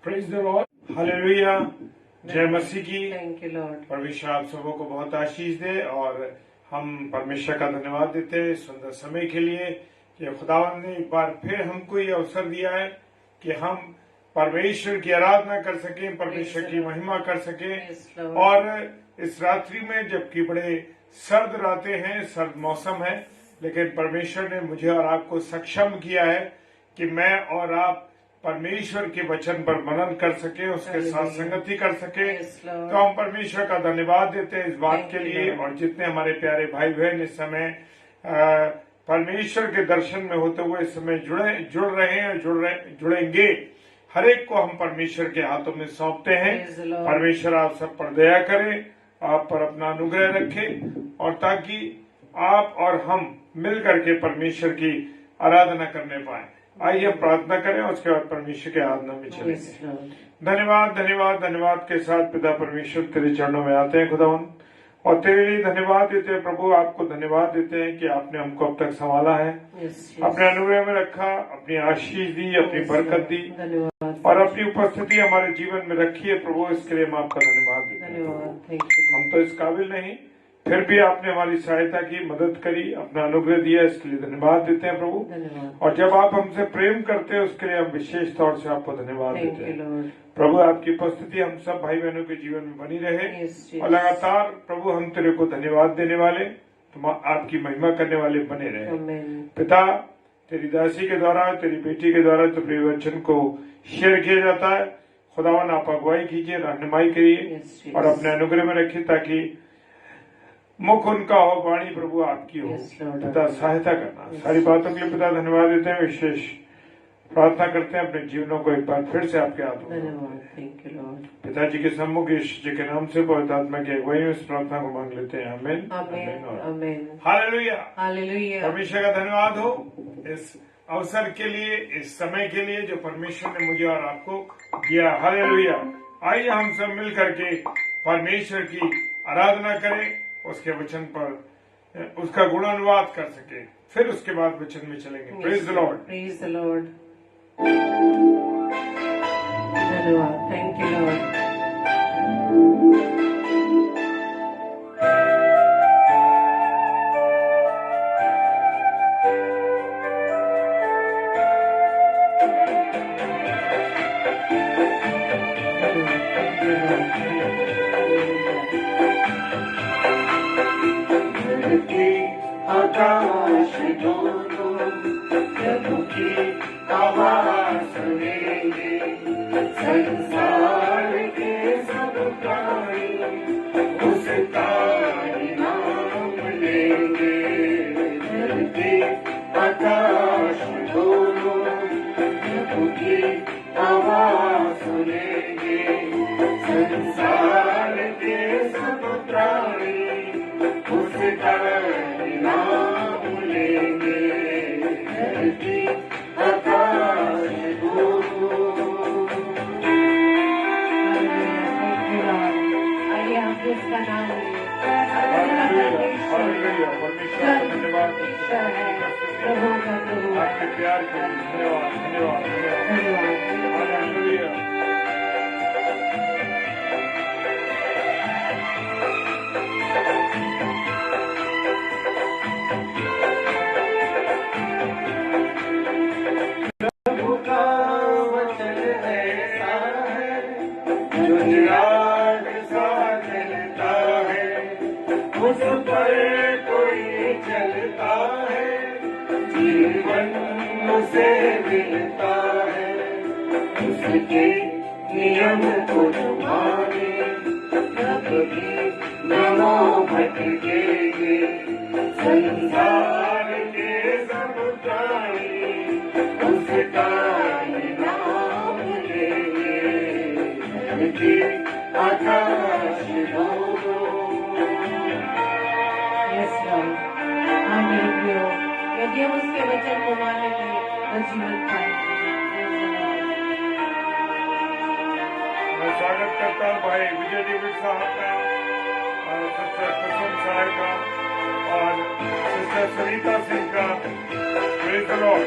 Praise the Lord, hallelujah, जय मसीह की। Thank you Lord. परमेश्वर आप सबों को बहुत आशीष दे और हम परमेश्वर का धन्यवाद देते हैं सुंदर समय के लिए कि खुदावंद ने एक बार फिर हमको ये अवसर दिया है कि हम परमेश्वर की आराधना कर सकें, परमेश्वर की महिमा कर सकें। और इस रात्रि में जबकि बड़े सर्द रातें हैं, सर्द मौसम है, लेकिन परमेश्वर ने मुझे और आपको सक्षम किया है कि मैं और आप परमेश्वर के वचन पर मनन कर सके, उसके साथ संगति कर सके। तो हम परमेश्वर का धन्यवाद देते हैं इस बात के लिए। और जितने हमारे प्यारे भाई बहन इस समय परमेश्वर के दर्शन में होते हुए इस समय जुड़ रहे हैं, जुड़ेंगे, हर एक को हम परमेश्वर के हाथों में सौंपते हैं। परमेश्वर आप सब पर दया करे, आप पर अपना अनुग्रह रखे, और ताकि आप और हम मिल करके परमेश्वर की आराधना करने पाए। आइए प्रार्थना करें, उसके बाद परमेश्वर के आराधना में चलेंगे। धन्यवाद धन्यवाद धन्यवाद के साथ पिता परमेश्वर तेरे चरणों में आते हैं खुदावन, और तेरे लिए धन्यवाद देते हैं प्रभु। आपको धन्यवाद देते हैं कि आपने हमको अब तक संभाला है, अपने अनुग्रह में रखा, अपनी आशीष दी, अपनी बरकत दी, और अपनी उपस्थिति हमारे जीवन में रखी है प्रभु। इसके लिए हम आपका धन्यवाद देते हैं। हम तो इस काबिल नहीं, फिर भी आपने हमारी सहायता की, मदद करी, अपना अनुग्रह दिया, इसके लिए धन्यवाद देते हैं प्रभु। और जब आप हमसे प्रेम करते हैं उसके लिए हम विशेष तौर से आपको धन्यवाद देते हैं प्रभु। आपकी उपस्थिति हम सब भाई बहनों के जीवन में बनी रहे, और लगातार प्रभु हम तेरे को धन्यवाद देने वाले, तुम आपकी महिमा करने वाले बने रहे। पिता, तेरी दासी के द्वारा, तेरी बेटी के द्वारा तेरे वचन को शेयर किया जाता है। खुदावन आप अगुवाई कीजिए, रहनुमाई करिए, और अपने अनुग्रह में रखिए, ताकि मुख उनका हो, वाणी प्रभु आपकी हो। पिता सहायता करना, सारी बातों के लिए पिता धन्यवाद देते हैं। विशेष प्रार्थना करते हैं अपने जीवनों को एक बार फिर से आपके हाथों में पिताजी के सम्मुख यीशु जी के नाम से पवित्र आत्मा की अगुवाई में इस प्रार्थना को मांग लेते हैं। आमीन, आमीन और आमीन। Hallelujah, hallelujah. परमेश्वर का धन्यवाद हो इस अवसर के लिए, इस समय के लिए जो परमेश्वर ने मुझे और आपको दिया। हालेलुया। आइए हम सब मिल करके परमेश्वर की आराधना करें, उसके वचन पर उसका गुणानुवाद कर सके, फिर उसके बाद वचन में चलेंगे। Praise the Lord, praise the Lord. धन्यवाद, थैंक यू लॉर्ड। आकाश दोनों प्रभु की आवाज सुनेंगे, संसार के सब प्राणी उसका नाम लेंगे। धरती आकाश दोनों प्रभु की आवाज सुनेंगे, संसार के सब प्राणी उसका नाम लेंगे। धरती आकाश आइए हम उसका नाम लें। प्रभु का प्रभु, आपके प्यार के लिए धन्यवाद धन्यवाद धन्यवाद। हालेलुया। उस पर कोई चलता है, जीवन उसे मिलता है, उसके नियम को जो माने कभी न भटकेंगे। संसार के सब प्राणी उसका नाम लेंगे। धरती आकाश यदि हम उसके वचन को मानेंगे तो जीवन पाएंगे। मैं स्वागत करता हूँ भाई विजय डेविड साहब का, और सिस्टर कुसुम साहब का, और सिस्टर सरिता सिंह का। Praise the Lord.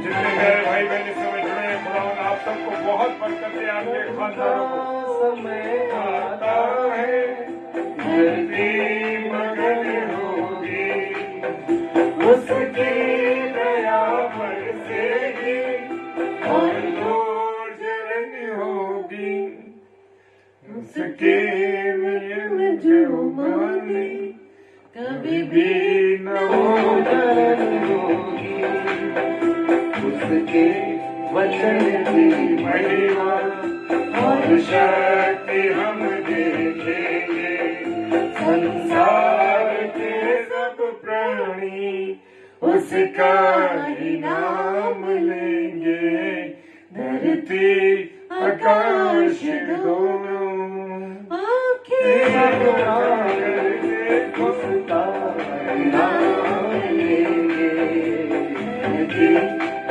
जितने मेरे भाई बहन इस समय जुड़े हैं खुदावन आप सबको बहुत बरकत दे, आपके खानदानों को। समय आता है धरती मगन होगी, उसकी दया बरसेगी और दूर जलन होगी। उसके मिलन जो माने कभी भी न हो जलन होगी, उसके वचन की महिमा और शक्ति हम देखेंगे। संसार के सब प्राणी उसका ही नाम लेंगे, धरती आकाश दोनों आंखें उसका ही नाम लेंगे, धरती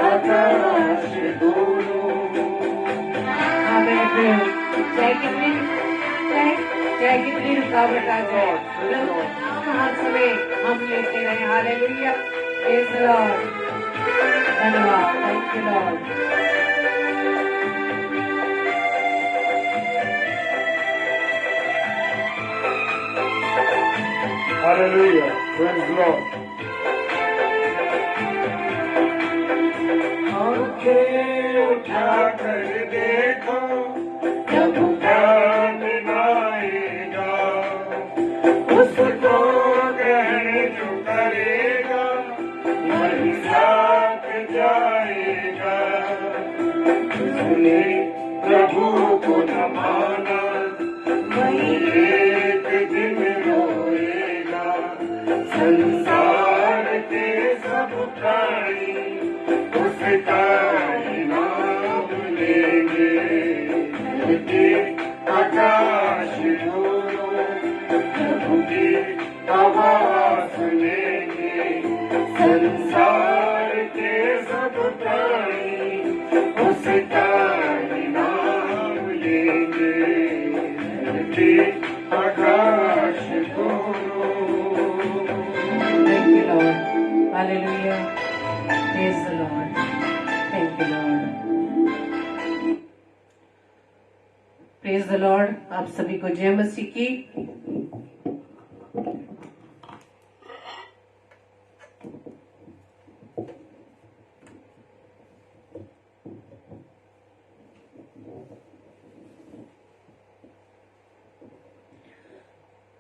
आकाश दोनों। जय की प्रिय रुकावट आ जाए, हर समय हम लेते रहे। Hallelujah, praise the Lord. धन्यवाद, thank you Lord. Hallelujah, praise the Lord. आंखें उठाकर देखो जब ज्ञान आएगा, उसको ग्रहण जो करेगा वही साथ जाएगा। उसने प्रभु को न माना वही एक दिन रोएगा। संसार के सब प्राणी उसका ही नाम लेंगे, धरती आकाश दोनों प्रभु की आवाज सुनेंगे। संसार के सब प्राणी उसका ही नाम लेंगे, धरती आकाश दोनों। Thank you, Lord. Hallelujah. Praise the Lord. Thank you, Lord. Praise the Lord. आप सभी को जय मसीह की।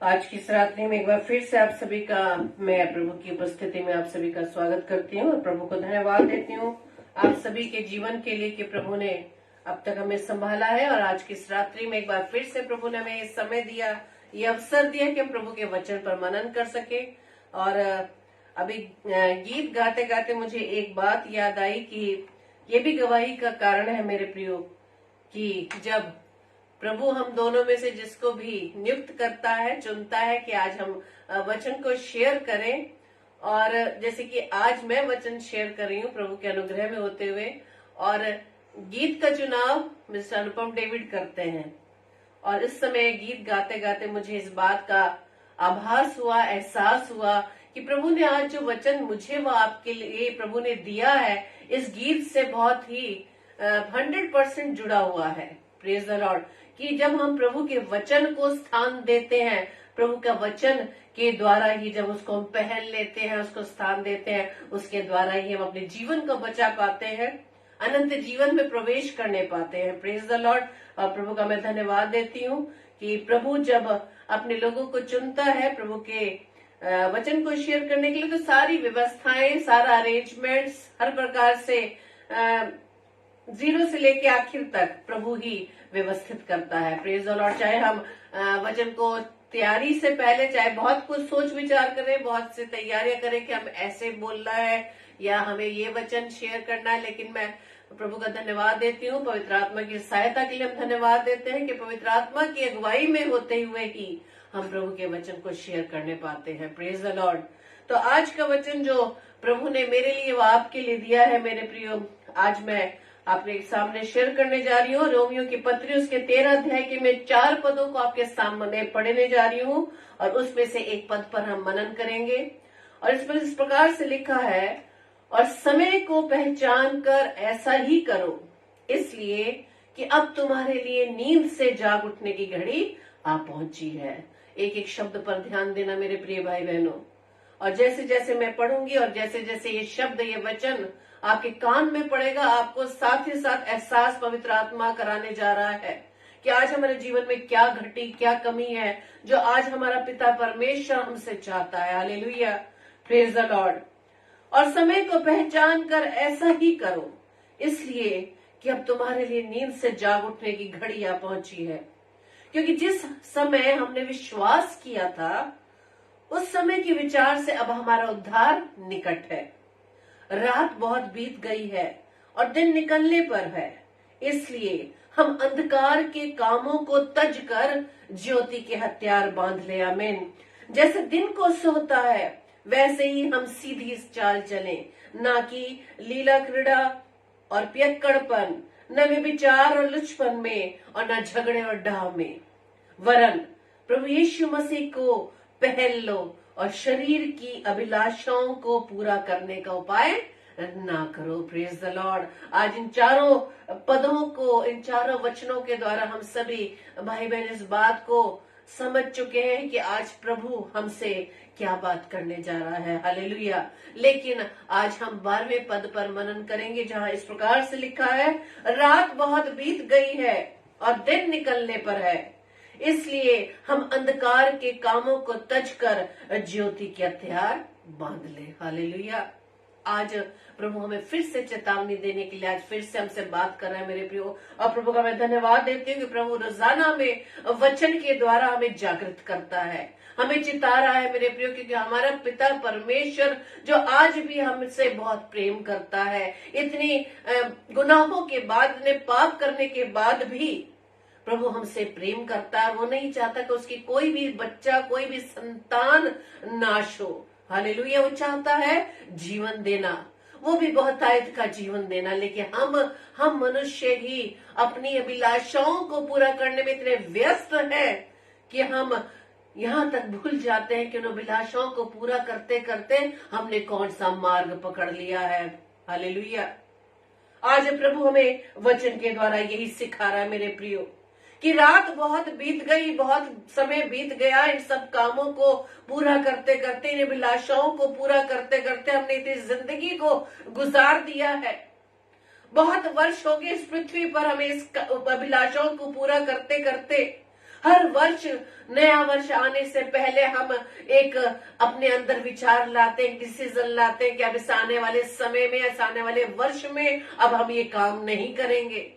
आज की इस रात्रि में एक बार फिर से आप सभी का मैं प्रभु की उपस्थिति में आप सभी का स्वागत करती हूँ और प्रभु को धन्यवाद देती हूँ आप सभी के जीवन के लिए कि प्रभु ने अब तक हमें संभाला है। और आज की इस रात्रि में एक बार फिर से प्रभु ने हमें ये समय दिया, ये अवसर दिया कि हम प्रभु के वचन पर मनन कर सके। और अभी गीत गाते गाते मुझे एक बात याद आई कि ये भी गवाही का कारण है मेरे प्रियो, कि जब प्रभु हम दोनों में से जिसको भी नियुक्त करता है, चुनता है कि आज हम वचन को शेयर करें, और जैसे कि आज मैं वचन शेयर कर रही हूँ प्रभु के अनुग्रह में होते हुए, और गीत का चुनाव मिस्टर अनुपम डेविड करते हैं। और इस समय गीत गाते गाते मुझे इस बात का आभास हुआ, एहसास हुआ कि प्रभु ने आज जो वचन मुझे व आपके लिए प्रभु ने दिया है, इस गीत से बहुत ही 100% जुड़ा हुआ है। Praise the Lord. कि जब हम प्रभु के वचन को स्थान देते हैं, प्रभु का वचन के द्वारा ही जब उसको हम पहन लेते हैं, उसको स्थान देते हैं, उसके द्वारा ही हम अपने जीवन को बचा पाते हैं, अनंत जीवन में प्रवेश करने पाते हैं। Praise the Lord. और प्रभु का मैं धन्यवाद देती हूँ कि प्रभु जब अपने लोगों को चुनता है प्रभु के वचन को शेयर करने के लिए, तो सारी व्यवस्थाएं, सारा अरेंजमेंट्स, हर प्रकार से जीरो से लेके आखिर तक प्रभु ही व्यवस्थित करता है। Praise the Lord. चाहे हम वचन को तैयारी से पहले चाहे बहुत कुछ सोच विचार करें, बहुत से तैयारियां करें कि हम ऐसे बोलना है या हमें ये वचन शेयर करना है, लेकिन मैं प्रभु का धन्यवाद देती हूँ, पवित्र आत्मा की सहायता के लिए हम धन्यवाद देते हैं कि पवित्र आत्मा की अगुवाई में होते हुए ही हम प्रभु के वचन को शेयर करने पाते हैं। Praise the Lord. तो आज का वचन जो प्रभु ने मेरे लिए व आपके लिए दिया है मेरे प्रियो, आज मैं आपके सामने शेयर करने जा रही हूँ। रोमियो की पत्री उसके 13 अध्याय के मैं 4 पदों को आपके सामने पढ़ने जा रही हूँ और उसमें से एक पद पर हम मनन करेंगे। और इस पर इस प्रकार से लिखा है, और समय को पहचान कर ऐसा ही करो, इसलिए कि अब तुम्हारे लिए नींद से जाग उठने की घड़ी आ पहुंची है। एक एक शब्द पर ध्यान देना मेरे प्रिय भाई बहनों। और जैसे जैसे मैं पढ़ूंगी और जैसे जैसे ये शब्द, ये वचन आपके कान में पड़ेगा, आपको साथ ही साथ एहसास पवित्र आत्मा कराने जा रहा है कि आज हमारे जीवन में क्या घटी, क्या कमी है जो आज हमारा पिता परमेश्वर हमसे चाहता है। Hallelujah, praise the Lord. और समय को पहचान कर ऐसा ही करो, इसलिए कि अब तुम्हारे लिए नींद से जाग उठने की घड़ी आ पहुंची है। क्योंकि जिस समय हमने विश्वास किया था, उस समय के विचार से अब हमारा उद्धार निकट है। रात बहुत बीत गई है और दिन निकलने पर है, इसलिए हम अंधकार के कामों को तज कर ज्योति के हथियार बांध ले। आमीन। जैसे दिन को सोता है वैसे ही हम सीधी चाल चलें, ना कि लीला क्रीड़ा और पियक्कड़पन, न व्यभिचार और लुचपन में, और न झगड़े और डाह में, वरन प्रभु यीशु मसीह को पहल लो और शरीर की अभिलाषाओं को पूरा करने का उपाय ना करो। Praise the Lord. आज इन चारों पदों को, इन चारों वचनों के द्वारा हम सभी भाई बहन इस बात को समझ चुके हैं कि आज प्रभु हमसे क्या बात करने जा रहा है। हालेलुया। लेकिन आज हम 12वें पद पर मनन करेंगे, जहां इस प्रकार से लिखा है, रात बहुत बीत गई है और दिन निकलने पर है, इसलिए हम अंधकार के कामों को तज कर ज्योति के हथियार बांध ले। हालेलुया। आज प्रभु हमें फिर से चेतावनी देने के लिए आज फिर से हमसे बात कर रहा है मेरे प्रियो। और प्रभु का मैं धन्यवाद देती हूँ कि प्रभु रोजाना में वचन के द्वारा हमें जागृत करता है, हमें चिता रहा है मेरे प्रियो, क्योंकि हमारा पिता परमेश्वर जो आज भी हमसे बहुत प्रेम करता है, इतनी गुनाहों के बाद, इतने पाप करने के बाद भी प्रभु हमसे प्रेम करता है। वो नहीं चाहता कि उसकी कोई भी बच्चा, कोई भी संतान नाश हो। हालेलुया। वो चाहता है जीवन देना, वो भी बहुतायत का जीवन देना। लेकिन हम मनुष्य ही अपनी अभिलाषाओं को पूरा करने में इतने व्यस्त हैं कि हम यहाँ तक भूल जाते हैं कि उन अभिलाषाओं को पूरा करते करते हमने कौन सा मार्ग पकड़ लिया है। हालेलुया। आज प्रभु हमें वचन के द्वारा यही सिखा रहा है मेरे प्रियो कि रात बहुत बीत गई, बहुत समय बीत गया इन सब कामों को पूरा करते करते, इन अभिलाषाओं को पूरा करते करते हमने इतनी जिंदगी को गुजार दिया है। बहुत वर्ष हो गए इस पृथ्वी पर हमें इस अभिलाषाओं को पूरा करते करते। हर वर्ष, नया वर्ष आने से पहले हम एक अपने अंदर विचार लाते हैं, डिसीजन लाते हैं कि अब इस आने वाले समय में, इस आने वाले वर्ष में अब हम ये काम नहीं करेंगे।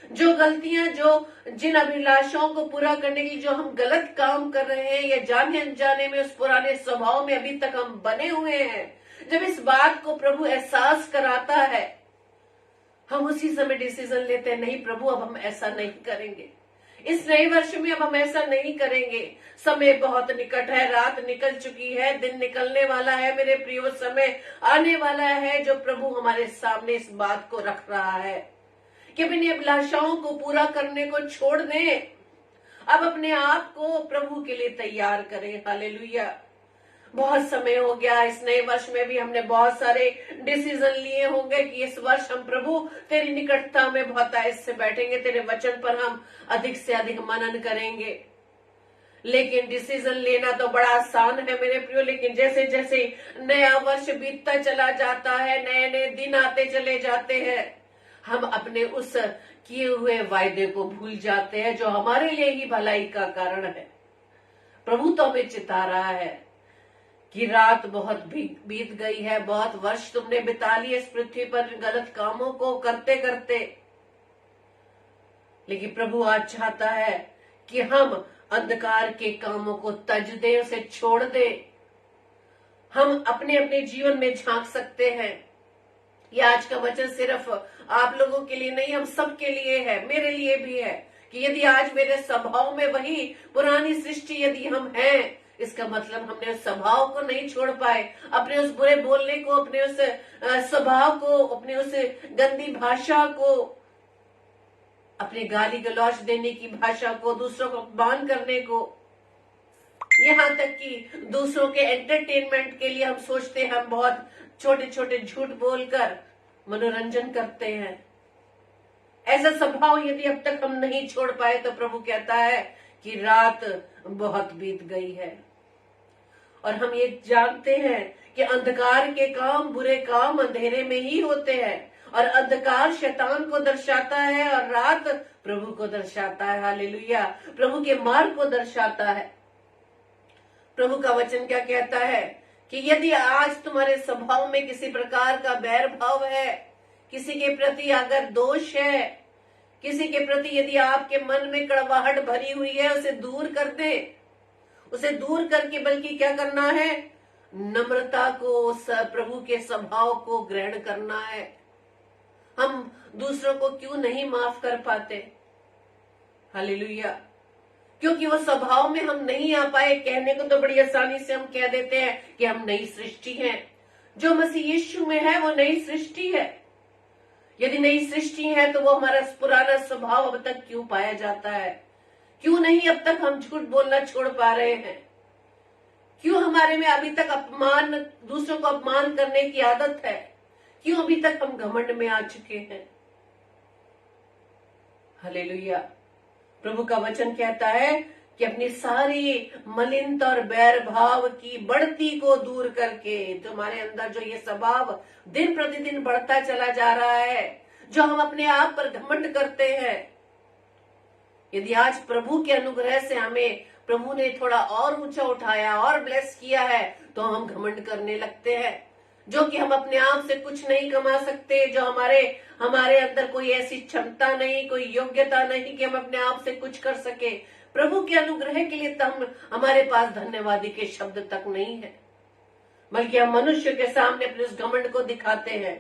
जो गलतियां, जिन अभिलाषाओं को पूरा करने के लिए जो हम गलत काम कर रहे हैं या जाने अनजाने में उस पुराने स्वभाव में अभी तक हम बने हुए हैं, जब इस बात को प्रभु एहसास कराता है, हम उसी समय डिसीजन लेते हैं, नहीं प्रभु अब हम ऐसा नहीं करेंगे, इस नए वर्ष में अब हम ऐसा नहीं करेंगे। समय बहुत निकट है, रात निकल चुकी है, दिन निकलने वाला है मेरे प्रियो, समय आने वाला है जो प्रभु हमारे सामने इस बात को रख रहा है कि अपनी अभिलाषाओं को पूरा करने को छोड़ दें, अब अपने आप को प्रभु के लिए तैयार करें। हालेलुया। बहुत समय हो गया, इस नए वर्ष में भी हमने बहुत सारे डिसीजन लिए होंगे कि इस वर्ष हम प्रभु तेरी निकटता में बहुत आयत से बैठेंगे, तेरे वचन पर हम अधिक से अधिक मनन करेंगे। लेकिन डिसीजन लेना तो बड़ा आसान है मेरे प्रियो, लेकिन जैसे जैसे नया वर्ष बीतता चला जाता है, नए नए दिन आते चले जाते हैं, हम अपने उस किए हुए वायदे को भूल जाते हैं जो हमारे लिए ही भलाई का कारण है। प्रभु तो हमें चिता रहा है कि रात बहुत बीत गई है, बहुत वर्ष तुमने बिता लिए इस पृथ्वी पर गलत कामों को करते करते। लेकिन प्रभु आज चाहता है कि हम अंधकार के कामों को तज दे, उसे छोड़ दे। हम अपने अपने जीवन में झांक सकते हैं। ये आज का वचन सिर्फ आप लोगों के लिए नहीं, हम सब के लिए है, मेरे लिए भी है कि यदि आज मेरे स्वभाव में वही पुरानी सृष्टि यदि हम हैं, इसका मतलब हमने उस स्वभाव को नहीं छोड़ पाए, अपने उस बुरे बोलने को, अपने उस स्वभाव को, अपने उस गंदी भाषा को, अपने गाली गलौज देने की भाषा को, दूसरों को अपमान करने को, यहाँ तक कि दूसरों के एंटरटेनमेंट के लिए हम सोचते हैं हम बहुत छोटे छोटे झूठ बोलकर मनोरंजन करते हैं। ऐसा स्वभाव यदि अब तक हम नहीं छोड़ पाए तो प्रभु कहता है कि रात बहुत बीत गई है। और हम ये जानते हैं कि अंधकार के काम, बुरे काम अंधेरे में ही होते हैं, और अंधकार शैतान को दर्शाता है और रात प्रभु को दर्शाता है। हालेलुया, प्रभु के मार्ग को दर्शाता है। प्रभु का वचन क्या कहता है कि यदि आज तुम्हारे स्वभाव में किसी प्रकार का बैर भाव है, किसी के प्रति अगर दोष है, किसी के प्रति यदि आपके मन में कड़वाहट भरी हुई है, उसे दूर कर दे। उसे दूर करके बल्कि क्या करना है, नम्रता को, प्रभु के स्वभाव को ग्रहण करना है। हम दूसरों को क्यों नहीं माफ कर पाते? हालेलुया, क्योंकि वो स्वभाव में हम नहीं आ पाए। कहने को तो बड़ी आसानी से हम कह देते हैं कि हम नई सृष्टि हैं। जो मसीह यीशु में है वो नई सृष्टि है। यदि नई सृष्टि है तो वो हमारा पुराना स्वभाव अब तक क्यों पाया जाता है? क्यों नहीं अब तक हम झूठ बोलना छोड़ पा रहे हैं? क्यों हमारे में अभी तक अपमान, दूसरों को अपमान करने की आदत है? क्यों अभी तक हम घमंड में आ चुके हैं? हालेलुया, प्रभु का वचन कहता है कि अपनी सारी मलिनता और बैर भाव की बढ़ती को दूर करके, तुम्हारे अंदर जो ये स्वभाव दिन प्रतिदिन बढ़ता चला जा रहा है, जो हम अपने आप पर घमंड करते हैं, यदि आज प्रभु के अनुग्रह से हमें प्रभु ने थोड़ा और ऊंचा उठाया और ब्लेस किया है, तो हम घमंड करने लगते हैं, जो कि हम अपने आप से कुछ नहीं कमा सकते, जो हमारे अंदर कोई ऐसी क्षमता नहीं, कोई योग्यता नहीं कि हम अपने आप से कुछ कर सके। प्रभु के अनुग्रह के लिए तो हमारे पास धन्यवादी के शब्द तक नहीं है, बल्कि हम मनुष्य के सामने अपने उस घमंड को दिखाते हैं।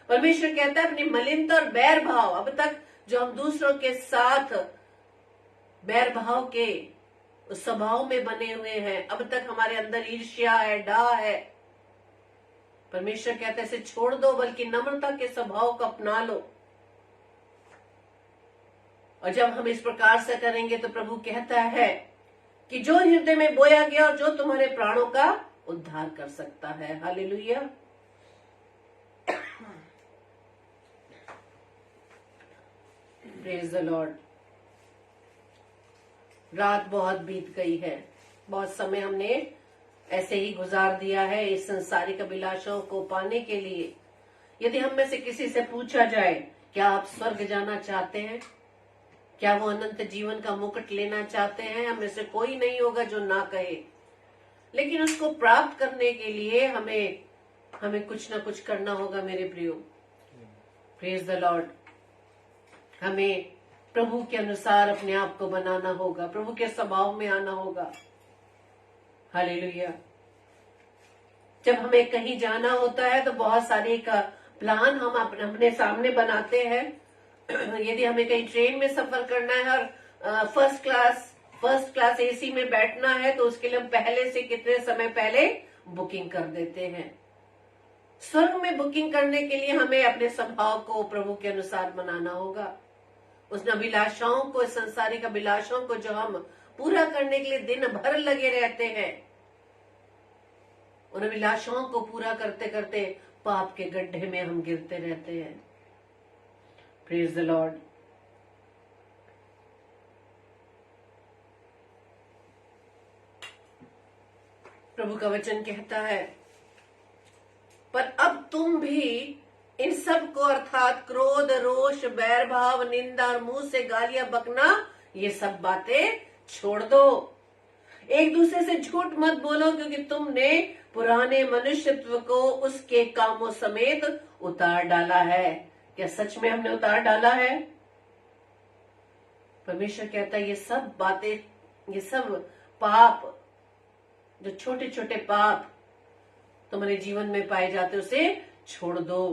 परमेश्वर कहता है अपनी मलिनता और बैर भाव, अब तक जो हम दूसरों के साथ बैर भाव के उस स्वभाव में बने हुए हैं, अब तक हमारे अंदर ईर्ष्या है, डा है, परमेश्वर कहता है इसे छोड़ दो, बल्कि नम्रता के स्वभाव को अपना लो। और जब हम इस प्रकार से करेंगे तो प्रभु कहता है कि जो हृदय में बोया गया और जो तुम्हारे प्राणों का उद्धार कर सकता है। Hallelujah, praise the Lord. रात बहुत बीत गई है, बहुत समय हमने ऐसे ही गुजार दिया है इस संसारिक अभिलाषाओं को पाने के लिए। यदि हम में से किसी से पूछा जाए क्या आप स्वर्ग जाना चाहते हैं, क्या वो अनंत जीवन का मुकुट लेना चाहते हैं, हम में से कोई नहीं होगा जो ना कहे। लेकिन उसको प्राप्त करने के लिए हमें कुछ ना कुछ करना होगा मेरे प्रियो। Praise the Lord. हमें प्रभु के अनुसार अपने आप को बनाना होगा, प्रभु के स्वभाव में आना होगा। हालेलुया। जब हमें कहीं जाना होता है तो बहुत सारे का प्लान हम अपने सामने बनाते हैं। यदि हमें कहीं ट्रेन में सफर करना है और फर्स्ट क्लास एसी में बैठना है, तो उसके लिए हम पहले से कितने समय पहले बुकिंग कर देते हैं। स्वर्ग में बुकिंग करने के लिए हमें अपने स्वभाव को प्रभु के अनुसार बनाना होगा। उस अभिलाषाओं को, संसारिक अभिलाषाओं को जो हम पूरा करने के लिए दिन भर लगे रहते हैं, उन अभिलाषाओं को पूरा करते करते पाप के गड्ढे में हम गिरते रहते हैं। Praise the Lord. प्रभु का वचन कहता है, पर अब तुम भी इन सब को, अर्थात क्रोध, रोष, बैर भाव, निंदा और मुंह से गालियां बकना, ये सब बातें छोड़ दो। एक दूसरे से झूठ मत बोलो, क्योंकि तुमने पुराने मनुष्यत्व को उसके कामों समेत उतार डाला है। क्या सच में हमने उतार डाला है? परमेश्वर कहता है ये सब बातें, ये सब पाप, जो छोटे छोटे पाप तुम्हारे जीवन में पाए जाते, उसे छोड़ दो।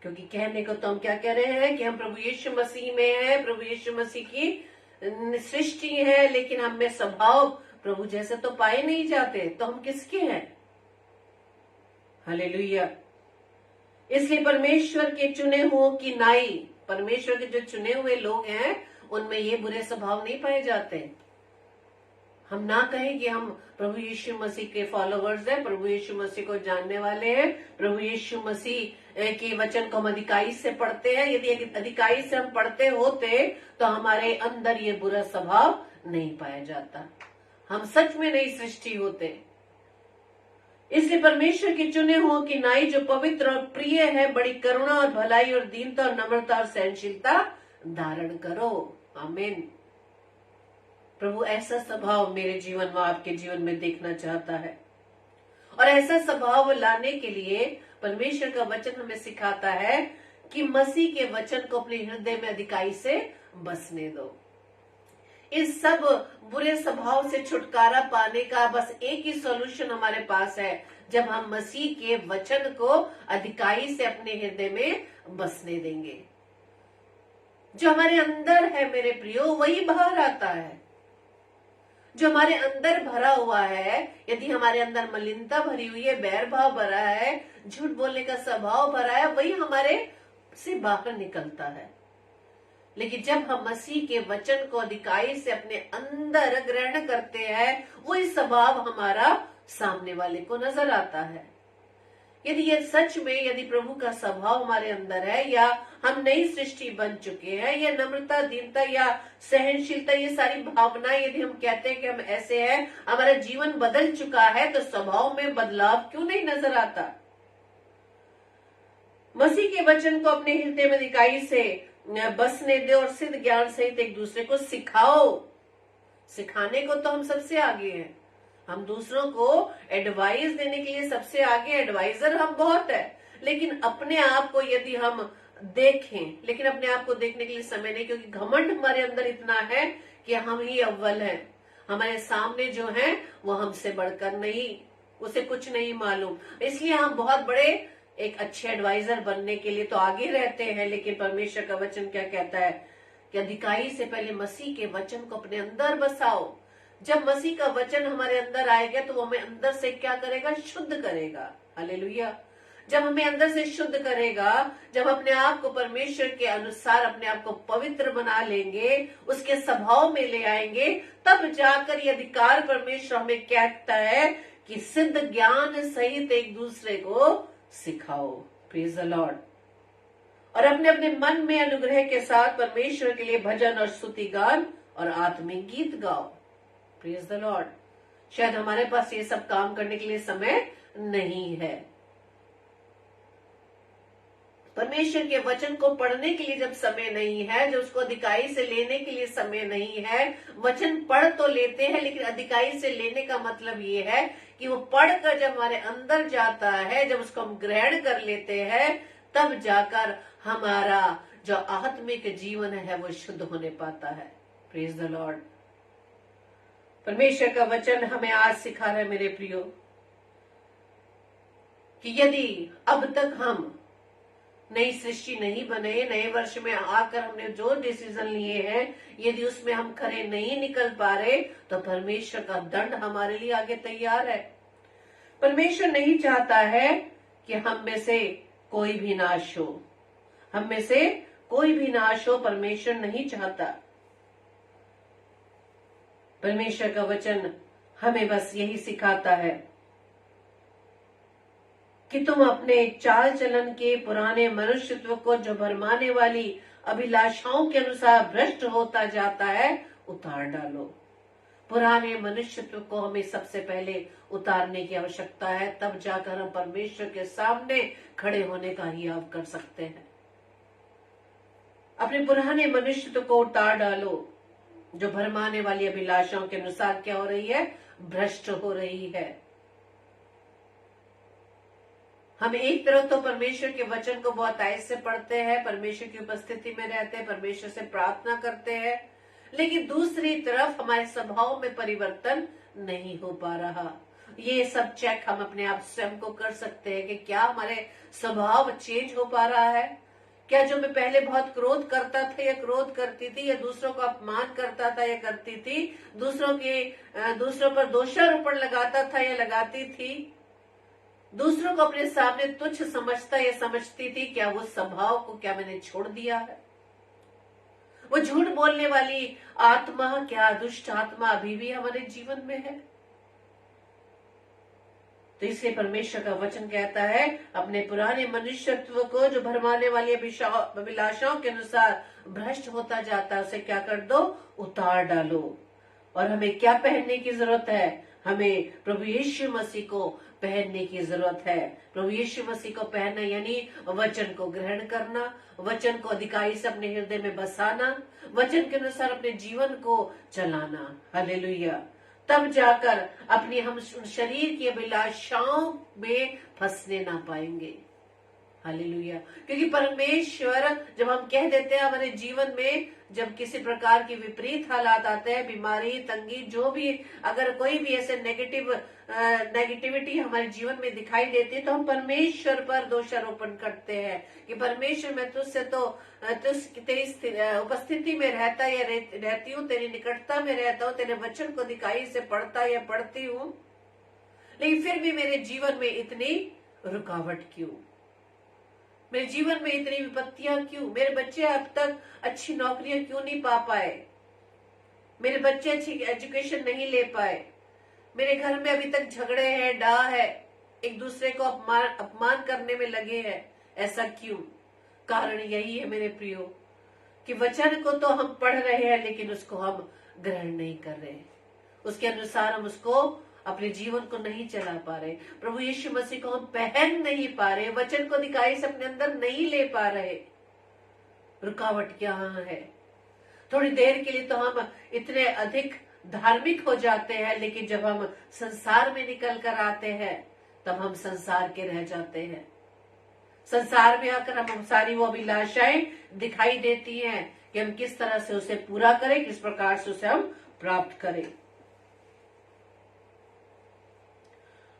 क्योंकि कहने को तो हम क्या कह रहे हैं कि हम प्रभु यीशु मसीह में हैं, प्रभु यीशु मसीह की सृष्टि है, लेकिन हम में स्वभाव प्रभु जैसे तो पाए नहीं जाते, तो हम किसके हैं? हालेलुया। इसलिए परमेश्वर के चुने हुओं की नाई, परमेश्वर के जो चुने हुए लोग हैं, उनमें ये बुरे स्वभाव नहीं पाए जाते। हम ना कहें कि हम प्रभु यीशु मसीह के फॉलोवर्स हैं, प्रभु यीशु मसीह को जानने वाले हैं, प्रभु यीशु मसीह के वचन को हम अधिकाई से पढ़ते हैं। यदि अधिकाई से हम पढ़ते होते तो हमारे अंदर ये बुरा स्वभाव नहीं पाया जाता, हम सच में नई सृष्टि होते। इसलिए परमेश्वर के चुने हुओं की नाई जो पवित्र और प्रिय है, बड़ी करुणा और भलाई और दीनता और नम्रता और सहनशीलता धारण करो। आमीन। प्रभु ऐसा स्वभाव मेरे जीवन में, आपके जीवन में देखना चाहता है, और ऐसा स्वभाव लाने के लिए परमेश्वर का वचन हमें सिखाता है कि मसीह के वचन को अपने हृदय में अधिकाई से बसने दो। इस सब बुरे स्वभाव से छुटकारा पाने का बस एक ही सॉल्यूशन हमारे पास है, जब हम मसीह के वचन को अधिकाई से अपने हृदय में बसने देंगे। जो हमारे अंदर है मेरे प्रियो, वही बाहर आता है। जो हमारे अंदर भरा हुआ है, यदि हमारे अंदर मलिनता भरी हुई है, बैर भाव भरा है, झूठ बोलने का स्वभाव भरा है, वही हमारे से बाहर निकलता है। लेकिन जब हम मसीह के वचन को अधिकाई से अपने अंदर ग्रहण करते हैं, वही स्वभाव हमारा सामने वाले को नजर आता है। यदि ये सच में यदि प्रभु का स्वभाव हमारे अंदर है, या हम नई सृष्टि बन चुके हैं, या नम्रता, दीनता या सहनशीलता, ये सारी भावनाएं यदि हम कहते हैं कि हम ऐसे हैं, हमारा जीवन बदल चुका है, तो स्वभाव में बदलाव क्यों नहीं नजर आता? मसीह के वचन को अपने हृदय में अधिकाई से बसने दे और सिद्ध ज्ञान सहित एक दूसरे को सिखाओ। सिखाने को तो हम सबसे आगे हैं, हम दूसरों को एडवाइस देने के लिए सबसे आगे, एडवाइजर हम बहुत है। लेकिन अपने आप को यदि हम देखें, लेकिन अपने आप को देखने के लिए समय नहीं, क्योंकि घमंड हमारे अंदर इतना है कि हम ही अव्वल हैं, हमारे सामने जो है वो हमसे बढ़कर नहीं, उसे कुछ नहीं मालूम। इसलिए हम बहुत बड़े एक अच्छे एडवाइजर बनने के लिए तो आगे रहते हैं। लेकिन परमेश्वर का वचन क्या कहता है कि अधिकाई से पहले मसीह के वचन को अपने अंदर बसाओ। जब मसीह का वचन हमारे अंदर आएगा तो वो हमें अंदर से क्या करेगा? शुद्ध करेगा। हालेलुया। जब हमें अंदर से शुद्ध करेगा, जब अपने आप को परमेश्वर के अनुसार अपने आप को पवित्र बना लेंगे, उसके स्वभाव में ले आएंगे, तब जाकर ये अधिकार परमेश्वर हमें कहता है कि सिद्ध ज्ञान सहित एक दूसरे को सिखाओ। Praise the Lord. और अपने अपने मन में अनुग्रह के साथ परमेश्वर के लिए भजन और स्तुति गान और आत्मिक गीत गाओ। Praise the Lord. शायद हमारे पास ये सब काम करने के लिए समय नहीं है। परमेश्वर के वचन को पढ़ने के लिए जब समय नहीं है, जब उसको अधिकाई से लेने के लिए समय नहीं है, वचन पढ़ तो लेते हैं लेकिन अधिकाई से लेने का मतलब ये है कि वो पढ़कर जब हमारे अंदर जाता है, जब उसको हम ग्रहण कर लेते हैं, तब जाकर हमारा जो आत्मिक जीवन है वो शुद्ध होने पाता है। Praise the Lord. परमेश्वर का वचन हमें आज सिखा रहा है मेरे प्रियो कि यदि अब तक हम नई सृष्टि नहीं बने, नए वर्ष में आकर हमने जो डिसीजन लिए हैं, यदि उसमें हम खरे नहीं निकल पा रहे, तो परमेश्वर का दंड हमारे लिए आगे तैयार है। परमेश्वर नहीं चाहता है कि हम में से कोई भी नाश हो, हम में से कोई भी नाश हो, परमेश्वर नहीं चाहता। परमेश्वर का वचन हमें बस यही सिखाता है कि तुम अपने चाल चलन के पुराने मनुष्यत्व को, जो भरमाने वाली अभिलाषाओं के अनुसार भ्रष्ट होता जाता है, उतार डालो। पुराने मनुष्यत्व को हमें सबसे पहले उतारने की आवश्यकता है, तब जाकर हम परमेश्वर के सामने खड़े होने का हियाव कर सकते हैं। अपने पुराने मनुष्यत्व को उतार डालो, जो भरमाने वाली अभिलाषाओं के अनुसार क्या हो रही है? भ्रष्ट हो रही है। हम एक तरफ तो परमेश्वर के वचन को बहुत आयत से पढ़ते हैं, परमेश्वर की उपस्थिति में रहते हैं, परमेश्वर से प्रार्थना करते हैं, लेकिन दूसरी तरफ हमारे स्वभाव में परिवर्तन नहीं हो पा रहा। ये सब चेक हम अपने आप स्वयं को कर सकते हैं कि क्या हमारे स्वभाव चेंज हो पा रहा है। क्या जो मैं पहले बहुत क्रोध करता था या क्रोध करती थी, या दूसरों को अपमान करता था या करती थी, दूसरों पर दोषारोपण लगाता था या लगाती थी, दूसरों को अपने सामने तुच्छ समझता या समझती थी, क्या वो स्वभाव को क्या मैंने छोड़ दिया है? वो झूठ बोलने वाली आत्मा, क्या दुष्ट आत्मा अभी भी हमारे जीवन में है? तो इसलिए परमेश्वर का वचन कहता है अपने पुराने मनुष्यत्व को जो भरमाने वाली अभिलाषाओं के अनुसार भ्रष्ट होता जाता है उसे क्या कर दो, उतार डालो। और हमें क्या पहनने की जरूरत है, हमें प्रभु यीशु मसीह को पहनने की जरूरत है। प्रभु यीशु मसीह को पहनना यानी वचन को ग्रहण करना, वचन को अधिकारी से अपने हृदय में बसाना, वचन के अनुसार अपने जीवन को चलाना। हालेलुया। तब जाकर अपनी हम शरीर की अभिलाषाओं में फंसने ना पाएंगे। हालेलुया। क्योंकि परमेश्वर, जब हम कह देते हैं हमारे जीवन में जब किसी प्रकार की विपरीत हालात आते हैं, बीमारी, तंगी, जो भी, अगर कोई भी ऐसे नेगेटिविटी हमारे जीवन में दिखाई देती है तो हम परमेश्वर पर दोषारोपण करते हैं कि परमेश्वर मैं तुझसे तो तेरी उपस्थिति में रहता या रहती हूँ, तेरी निकटता में रहता हूँ, तेरे वचन को दिखाई से पढ़ता या पढ़ती हूँ, लेकिन फिर भी मेरे जीवन में इतनी रुकावट क्यों, मेरे जीवन में इतनी विपत्तियां क्यों, मेरे बच्चे अब तक अच्छी नौकरियां क्यों नहीं पा पाए, मेरे बच्चे अच्छी एजुकेशन नहीं ले पाए, मेरे घर में अभी तक झगड़े हैं, डाह है, एक दूसरे को अपमान करने में लगे हैं, ऐसा क्यों? कारण यही है मेरे प्रियो कि वचन को तो हम पढ़ रहे हैं लेकिन उसको हम ग्रहण नहीं कर रहे, उसके अनुसार हम उसको अपने जीवन को नहीं चला पा रहे, प्रभु यीशु मसीह को हम पहन नहीं पा रहे, वचन को दिखाई से अपने अंदर नहीं ले पा रहे। रुकावट क्या है? थोड़ी देर के लिए तो हम इतने अधिक धार्मिक हो जाते हैं, लेकिन जब हम संसार में निकल कर आते हैं तब हम संसार के रह जाते हैं। संसार में आकर हम सारी वो अभिलाषाएं दिखाई देती हैं कि हम किस तरह से उसे पूरा करें, किस प्रकार से उसे हम प्राप्त करें।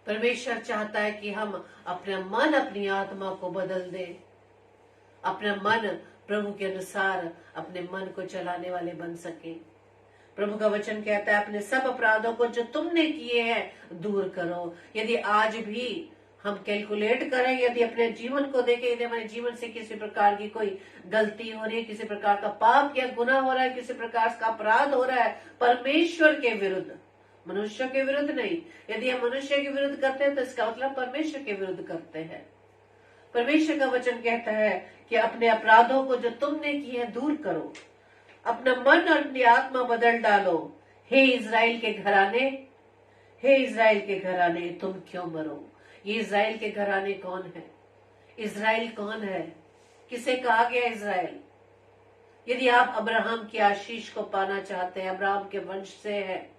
परमेश्वर चाहता है कि हम अपना मन, अपनी आत्मा को बदल दें, अपना मन प्रभु के अनुसार अपने मन को चलाने वाले बन सके। प्रभु का वचन कहता है अपने सब अपराधों को जो तुमने किए हैं दूर करो। यदि आज भी हम कैलकुलेट करें, यदि अपने जीवन को देखें, यदि हमारे जीवन से किसी प्रकार की कोई गलती हो रही है, किसी प्रकार का पाप या गुनाह हो रहा है, किसी प्रकार का अपराध हो रहा है परमेश्वर के विरुद्ध, मनुष्य के विरुद्ध नहीं, यदि हम मनुष्य के विरुद्ध करते हैं तो इसका मतलब परमेश्वर के विरुद्ध करते हैं। परमेश्वर का वचन कहता है कि अपने अपराधों को जो तुमने किए हैं दूर करो, अपना मन और अपनी आत्मा बदल डालो। हे इजराइल के घराने, हे इजराइल के घराने, तुम क्यों मरो? ये इजराइल के घराने कौन है? इजराइल कौन है? किसे कहा गया इजराइल? यदि आप अब्राहम की आशीष को पाना चाहते हैं, अब्राहम के वंश से है,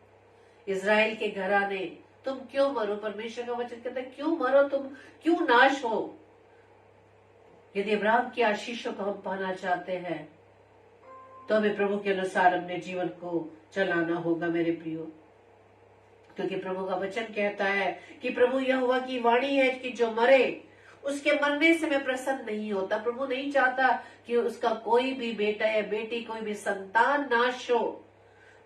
इजराइल के घराने, तुम क्यों मरो? परमेश्वर का वचन कहता है क्यों मरो, तुम क्यों नाश हो? यदि अब्राहम की आशीषों को हम पाना चाहते हैं तो हमें प्रभु के अनुसार अपने जीवन को चलाना होगा मेरे प्रियो। क्योंकि प्रभु का वचन कहता है कि प्रभु यहोवा की वाणी है कि जो मरे उसके मरने से मैं प्रसन्न नहीं होता। प्रभु नहीं चाहता कि उसका कोई भी बेटा या बेटी, कोई भी संतान नाश हो।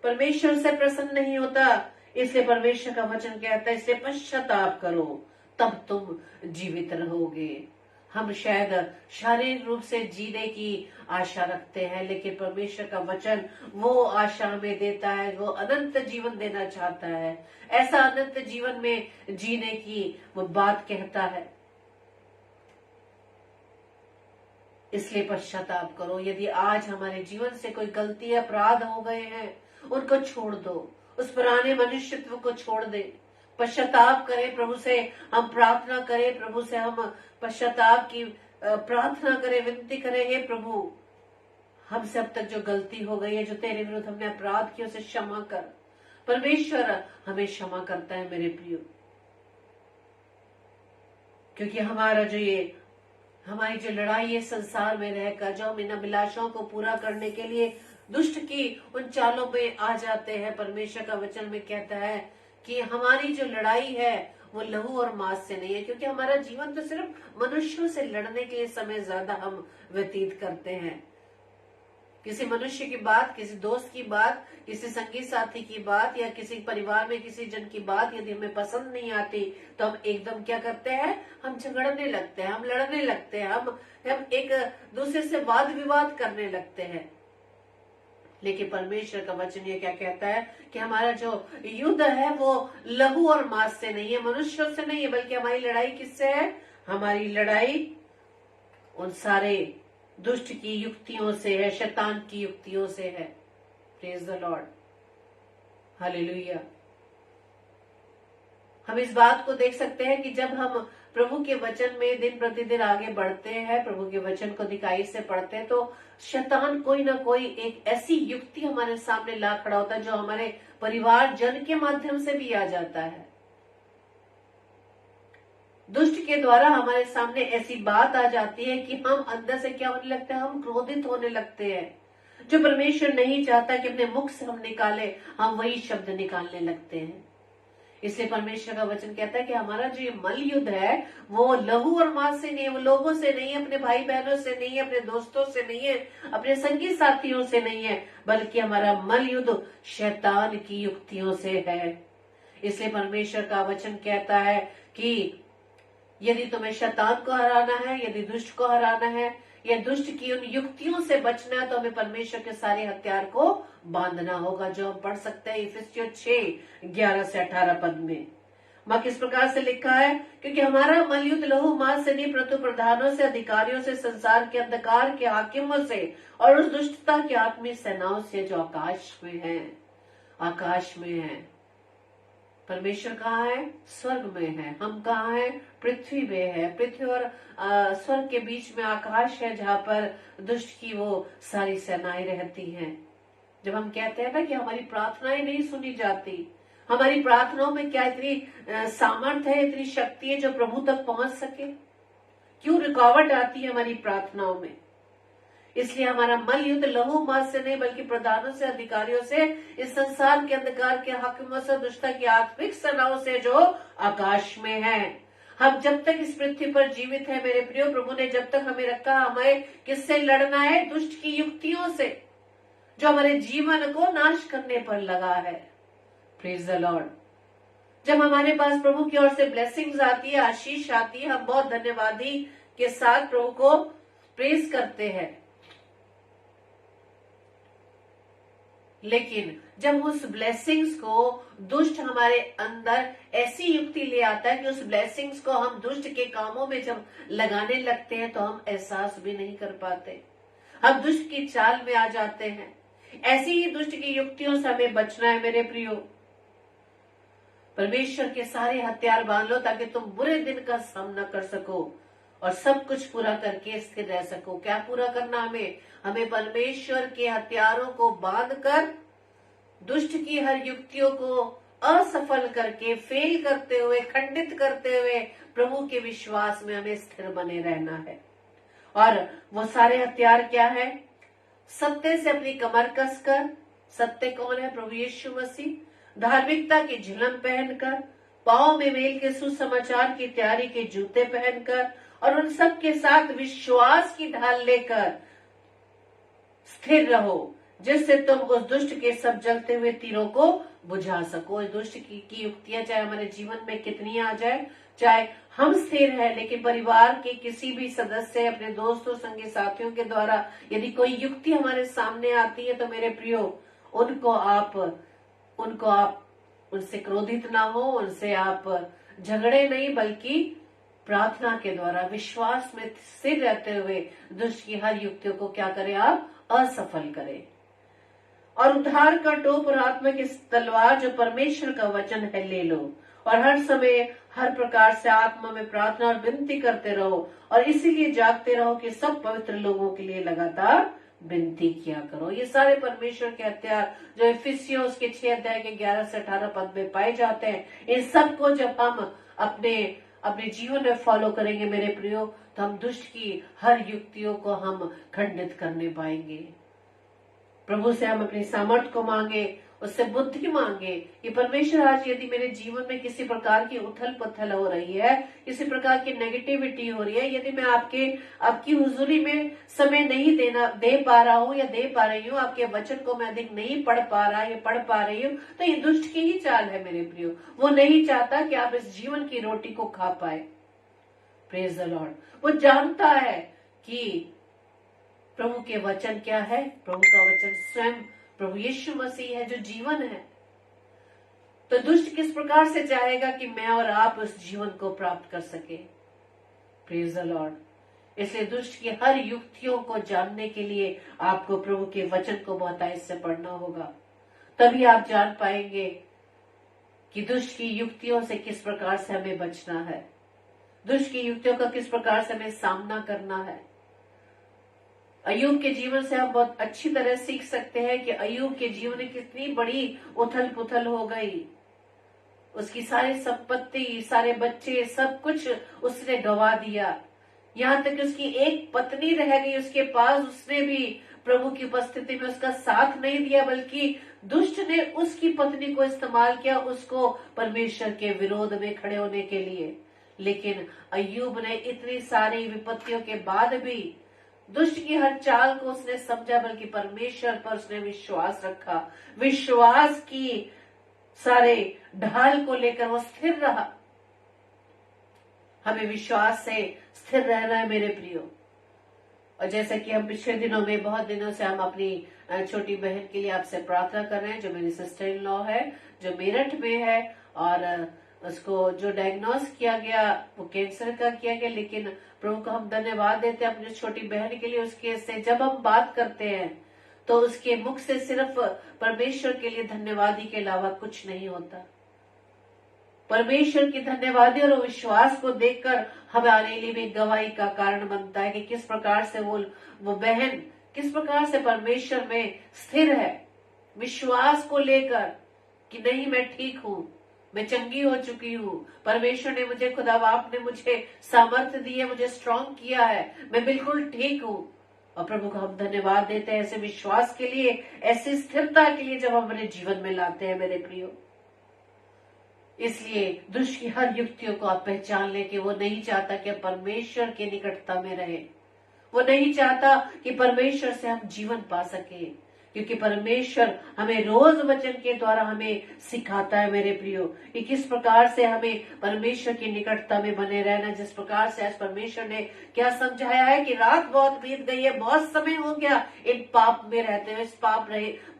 परमेश्वर से प्रसन्न नहीं होता, इसलिए परमेश्वर का वचन कहता है इसलिए पश्चाताप करो तब तुम जीवित रहोगे। हम शायद शारीरिक रूप से जीने की आशा रखते हैं, लेकिन परमेश्वर का वचन वो आशा हमें देता है, वो अनंत जीवन देना चाहता है। ऐसा अनंत जीवन में जीने की वो बात कहता है। इसलिए पश्चाताप करो। यदि आज हमारे जीवन से कोई गलती, अपराध हो गए हैं, उनको छोड़ दो, उस पुराने मनुष्यत्व को छोड़ दे, पश्चाताप करें, प्रभु से हम प्रार्थना करें, प्रभु से हम पश्चाताप की प्रार्थना करें, विनती करें, हे प्रभु हमसे अब तक जो गलती हो गई है, जो तेरे विरुद्ध हमने अपराध किया, उसे क्षमा कर। परमेश्वर हमें क्षमा करता है मेरे प्रियो, क्योंकि हमारी जो लड़ाई है संसार में रहकर, जो हम इन अभिलाषाओं को पूरा करने के लिए दुष्ट की उन चालों में आ जाते हैं। परमेश्वर का वचन में कहता है कि हमारी जो लड़ाई है वो लहू और मांस से नहीं है, क्योंकि हमारा जीवन तो सिर्फ मनुष्यों से लड़ने के लिए समय ज्यादा हम व्यतीत करते हैं। किसी मनुष्य की बात, किसी दोस्त की बात, किसी संगी साथी की बात या किसी परिवार में किसी जन की बात यदि हमें पसंद नहीं आती तो हम एकदम क्या करते हैं, हम झगड़ने लगते हैं, हम लड़ने लगते हैं, हम एक दूसरे से वाद विवाद करने लगते हैं। लेकिन परमेश्वर का वचन ये क्या कहता है कि हमारा जो युद्ध है वो लहू और मांस से नहीं है, मनुष्यों से नहीं है, बल्कि हमारी लड़ाई किससे है? हमारी लड़ाई उन सारे दुष्ट की युक्तियों से है, शैतान की युक्तियों से है। Praise the Lord, hallelujah. हम इस बात को देख सकते हैं कि जब हम प्रभु के वचन में दिन प्रतिदिन आगे बढ़ते हैं, प्रभु के वचन को दिखाई से पढ़ते हैं, तो शैतान कोई ना कोई एक ऐसी युक्ति हमारे सामने ला खड़ा होता है जो हमारे परिवार जन के माध्यम से भी आ जाता है। दुष्ट के द्वारा हमारे सामने ऐसी बात आ जाती है कि हम अंदर से क्या होने लगते हैं? हम क्रोधित होने लगते हैं। जो परमेश्वर नहीं चाहता कि अपने मुख से हम निकाले, हम वही शब्द निकालने लगते हैं। इसलिए परमेश्वर का वचन कहता है कि हमारा जो ये मल युद्ध है वो लहू और मांस से नहीं है, वो लोगों से नहीं है, अपने भाई बहनों से नहीं है, अपने दोस्तों से नहीं है, अपने संगी साथियों से नहीं है, बल्कि हमारा मल युद्ध शैतान की युक्तियों से है। इसलिए परमेश्वर का वचन कहता है कि यदि तुम्हें शैतान को हराना है, यदि दुष्ट को हराना है, या दुष्ट की उन युक्तियों से बचना है, तो हमें परमेश्वर के सारे हथियार को बांधना होगा, जो हम पढ़ सकते हैं इफिसियों 6:11 से 18 पद में। वहां किस प्रकार से लिखा है? क्योंकि हमारा मलयुद्ध लहू मांस से नहीं, परंतु प्रधानों से, अधिकारियों से, संसार के अंधकार के हाकिमों से और उस दुष्टता की आत्मीय सेनाओं से जो आकाश में है। आकाश में है। परमेश्वर कहाँ है? स्वर्ग में है। हम कहाँ हैं? पृथ्वी में है। पृथ्वी और स्वर्ग के बीच में आकाश है, जहाँ पर दुष्ट की वो सारी सेनाएं रहती हैं। जब हम कहते हैं ना कि हमारी प्रार्थनाएं नहीं सुनी जाती, हमारी प्रार्थनाओं में क्या इतनी सामर्थ है, इतनी शक्ति है जो प्रभु तक पहुंच सके? क्यों रुकावट आती है हमारी प्रार्थनाओं में? इसलिए हमारा मल युद्ध लहू मांस से नहीं, बल्कि प्रधानों से, अधिकारियों से, इस संसार के अंधकार के हाकिमों से, दुष्टता की आत्मिक सेनाओं से जो आकाश में है। हम जब तक इस पृथ्वी पर जीवित है मेरे प्रियो, प्रभु ने जब तक हमें रखा, हमें किससे लड़ना है? दुष्ट की युक्तियों से, जो हमारे जीवन को नाश करने पर लगा है। Praise the Lord. जब हमारे पास प्रभु की ओर से ब्लेसिंग्स आती है, आशीष आती है, हम बहुत धन्यवादी के साथ प्रभु को प्रेज करते हैं। लेकिन जब उस ब्लेसिंग्स को दुष्ट हमारे अंदर ऐसी युक्ति ले आता है कि उस ब्लेसिंग्स को हम दुष्ट के कामों में जब लगाने लगते हैं, तो हम एहसास भी नहीं कर पाते, हम दुष्ट की चाल में आ जाते हैं। ऐसी ही दुष्ट की युक्तियों से हमें बचना है मेरे प्रियो। परमेश्वर के सारे हथियार बांध लो ताकि तुम बुरे दिन का सामना कर सको और सब कुछ पूरा करके स्थिर रह सको। क्या पूरा करना? हमें परमेश्वर के हथियारों को बांधकर दुष्ट की हर युक्तियों को असफल करके, फेल करते हुए, खंडित करते हुए प्रभु के विश्वास में हमें स्थिर बने रहना है। और वो सारे हथियार क्या है? सत्य से अपनी कमर कसकर, सत्य कौन है? प्रभु यीशु मसीह। धार्मिकता की झिलम पहनकर, पांव में मेल के सुसमाचार की तैयारी के जूते पहनकर और उन सब के साथ विश्वास की ढाल लेकर स्थिर रहो, जिससे तुम उस दुष्ट के सब जलते हुए तीरों को बुझा सको। इस दुष्ट की युक्तियां चाहे हमारे जीवन में कितनी आ जाए, चाहे हम स्थिर हैं, लेकिन परिवार के किसी भी सदस्य, अपने दोस्तों, संगी साथियों के द्वारा यदि कोई युक्ति हमारे सामने आती है, तो मेरे प्रियो उनको आप उनसे क्रोधित ना हो, उनसे आप झगड़े नहीं, बल्कि प्रार्थना के द्वारा विश्वास में स्थिर रहते हुए दुष्ट की हर युक्तियों को क्या करें? आप असफल करें। और उद्धार का टोप और आत्मा की तलवार जो परमेश्वर का वचन है ले लो, और हर समय हर प्रकार से आत्मा में प्रार्थना और विनती करते रहो, और इसीलिए जागते रहो कि सब पवित्र लोगों के लिए लगातार विनती किया करो। ये सारे परमेश्वर के हथियार जो इफिसियों उसके 6 के 11 से 18 पद में पाए जाते हैं, इन सब को जब हम अपने जीवन में फॉलो करेंगे मेरे प्रियो, तो हम दुष्ट की हर युक्तियों को हम खंडित करने पाएंगे। प्रभु से हम अपनी सामर्थ को मांगे, उससे बुद्धि मांगे कि परमेश्वर आज यदि मेरे जीवन में किसी प्रकार की उथल पुथल हो रही है, किसी प्रकार की नेगेटिविटी हो रही है, यदि मैं आपकी हुजूरी में समय नहीं दे पा रहा हूँ या दे पा रही हूँ, आपके वचन को मैं अधिक नहीं पढ़ पा रहा या पढ़ पा रही हूँ, तो ये दुष्ट की ही चाल है मेरे प्रियो। वो नहीं चाहता कि आप इस जीवन की रोटी को खा पाए। Praise the Lord. वो जानता है कि प्रभु के वचन क्या है। प्रभु का वचन स्वयं प्रभु यीशु मसीह है जो जीवन है। तो दुष्ट किस प्रकार से चाहेगा कि मैं और आप उस जीवन को प्राप्त कर सके। Praise the Lord. इसलिए दुष्ट की हर युक्तियों को जानने के लिए आपको प्रभु के वचन को बहुतायत से पढ़ना होगा, तभी आप जान पाएंगे कि दुष्ट की युक्तियों से किस प्रकार से हमें बचना है, दुष्ट की युक्तियों का किस प्रकार से हमें सामना करना है। अय्यूब के जीवन से हम बहुत अच्छी तरह सीख सकते हैं कि अय्यूब के जीवन में कितनी बड़ी उथल पुथल हो गई। उसकी सारी संपत्ति, सारे बच्चे, सब कुछ उसने गवा दिया। यहाँ तक कि उसकी एक पत्नी रह गई उसके पास, उसने भी प्रभु की उपस्थिति में उसका साथ नहीं दिया, बल्कि दुष्ट ने उसकी पत्नी को इस्तेमाल किया उसको परमेश्वर के विरोध में खड़े होने के लिए। लेकिन अय्यूब ने इतनी सारी विपत्तियों के बाद भी दुष्ट की हर चाल को उसने समझा, बल्कि परमेश्वर पर उसने विश्वास रखा। विश्वास की सारे ढाल को लेकर वो स्थिर रहा। हमें विश्वास से स्थिर रहना है मेरे प्रियो। और जैसे कि हम पिछले दिनों में, बहुत दिनों से हम अपनी छोटी बहन के लिए आपसे प्रार्थना कर रहे हैं, जो मेरी सिस्टर इन लॉ है, जो मेरठ में है, और उसको जो डायग्नोस किया गया वो कैंसर का किया गया। लेकिन प्रभु को हम धन्यवाद देते हैं अपनी छोटी बहन के लिए। उसके से जब हम बात करते हैं तो उसके मुख से सिर्फ परमेश्वर के लिए धन्यवादी के अलावा कुछ नहीं होता। परमेश्वर की धन्यवादी और विश्वास को देखकर हमारे लिए भी गवाही का कारण बनता है कि किस प्रकार से वो बहन किस प्रकार से परमेश्वर में स्थिर है, विश्वास को लेकर कि नहीं, मैं ठीक हूँ, मैं चंगी हो चुकी हूँ, परमेश्वर ने मुझे, खुदा बाप ने मुझे सामर्थ्य दी है, मुझे स्ट्रांग किया है, मैं बिल्कुल ठीक हूँ। और प्रभु को हम धन्यवाद देते हैं ऐसे विश्वास के लिए, ऐसी स्थिरता के लिए जब हम अपने जीवन में लाते हैं मेरे प्रियो। इसलिए दुष्ट की हर युक्तियों को आप पहचान लें कि वो नहीं चाहता कि परमेश्वर के निकटता में रहे, वो नहीं चाहता कि परमेश्वर से हम जीवन पा सके, क्योंकि परमेश्वर हमें रोज वचन के द्वारा हमें सिखाता है मेरे प्रियो कि किस प्रकार से हमें परमेश्वर की निकटता में बने रहना। जिस प्रकार से आज परमेश्वर ने क्या समझाया है कि रात बहुत बीत गई है, बहुत समय हो गया इन पाप में रहते हुए, इस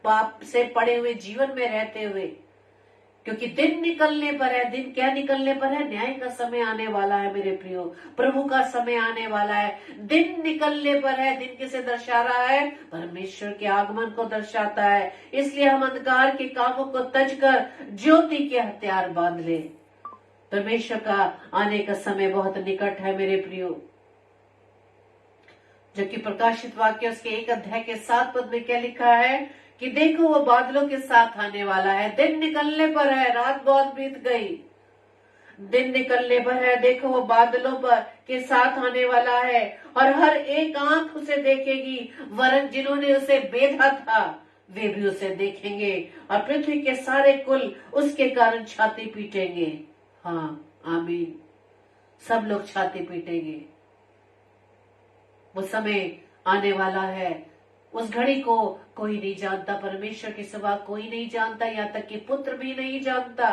पाप से पड़े हुए जीवन में रहते हुए, क्योंकि दिन निकलने पर है। दिन क्या निकलने पर है? न्याय का समय आने वाला है मेरे प्रियो, प्रभु का समय आने वाला है। दिन निकलने पर है। दिन किसे दर्शा रहा है? परमेश्वर के आगमन को दर्शाता है। इसलिए हम अंधकार के कामों को तज कर ज्योति के हथियार बांध ले। परमेश्वर का आने का समय बहुत निकट है मेरे प्रियो। जबकि प्रकाशित वाक्य उसके 1 अध्याय के 7 पद में क्या लिखा है कि देखो वो बादलों के साथ आने वाला है, दिन निकलने पर है, रात बहुत बीत गई, दिन निकलने पर है, देखो वो बादलों पर के साथ आने वाला है, और हर एक आंख उसे देखेगी, वरन जिन्होंने उसे बेधा था वे भी उसे देखेंगे, और पृथ्वी के सारे कुल उसके कारण छाती पीटेंगे। हाँ, आमीन। सब लोग छाती पीटेंगे। वो समय आने वाला है, उस घड़ी को कोई नहीं जानता, परमेश्वर के सिवा कोई नहीं जानता, यहाँ तक कि पुत्र भी नहीं जानता।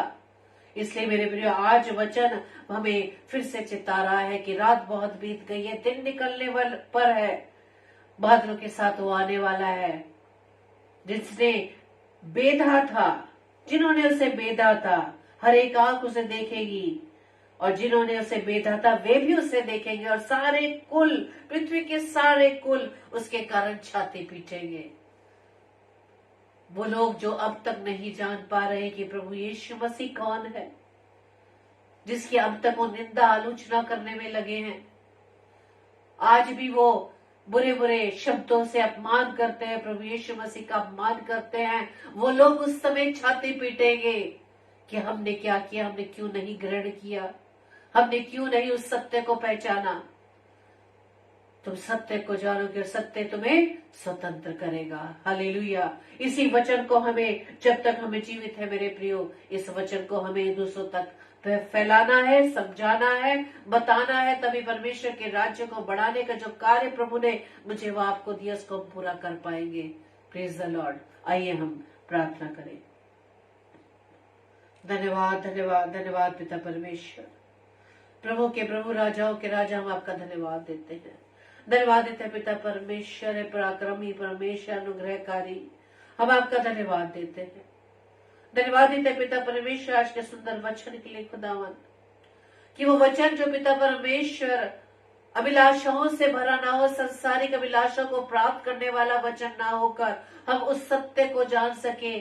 इसलिए मेरे प्रिय, आज वचन हमें फिर से चिता रहा है कि रात बहुत बीत गई है, दिन निकलने पर है, बादलों के साथ वो आने वाला है। जिसने बेधा था, जिन्होंने उसे बेधा था, हर एक आंख उसे देखेगी, और जिन्होंने उसे बेधा था वे भी उसे देखेंगे, और सारे कुल, पृथ्वी के सारे कुल उसके कारण छाती पीटेंगे। वो लोग जो अब तक नहीं जान पा रहे कि प्रभु यीशु मसीह कौन है, जिसकी अब तक वो निंदा आलोचना करने में लगे हैं, आज भी वो बुरे बुरे शब्दों से अपमान करते हैं, प्रभु यीशु मसीह का अपमान करते हैं, वो लोग उस समय छाती पीटेंगे कि हमने क्या किया, हमने क्यों नहीं ग्रहण किया, हमने क्यों नहीं उस सत्य को पहचाना। तुम सत्य को जानोगे और सत्य तुम्हें स्वतंत्र करेगा। हालेलुया। इसी वचन को हमें, जब तक हमें जीवित है मेरे प्रियो, इस वचन को हमें दूसरों तक फैलाना है, समझाना है, बताना है, तभी परमेश्वर के राज्य को बढ़ाने का जो कार्य प्रभु ने मुझे वो आपको दिया, उसको हम पूरा कर पाएंगे। Praise the Lord. आइए हम प्रार्थना करें। धन्यवाद, धन्यवाद, धन्यवाद पिता परमेश्वर, प्रभु के प्रभु, राजाओं के राजा, हम आपका धन्यवाद देते हैं। धन्यवाद देते हैं पिता परमेश्वर है, पराक्रमी परमेश्वर, अनुग्रहकारी। हम आपका धन्यवाद देते हैं। धन्यवाद देते हैं पिता परमेश्वर आज के सुंदर वचन के लिए खुदावन, कि वो वचन जो पिता परमेश्वर अभिलाषाओं से भरा ना हो, संसारिक अभिलाषा को प्राप्त करने वाला वचन ना होकर हम उस सत्य को जान सके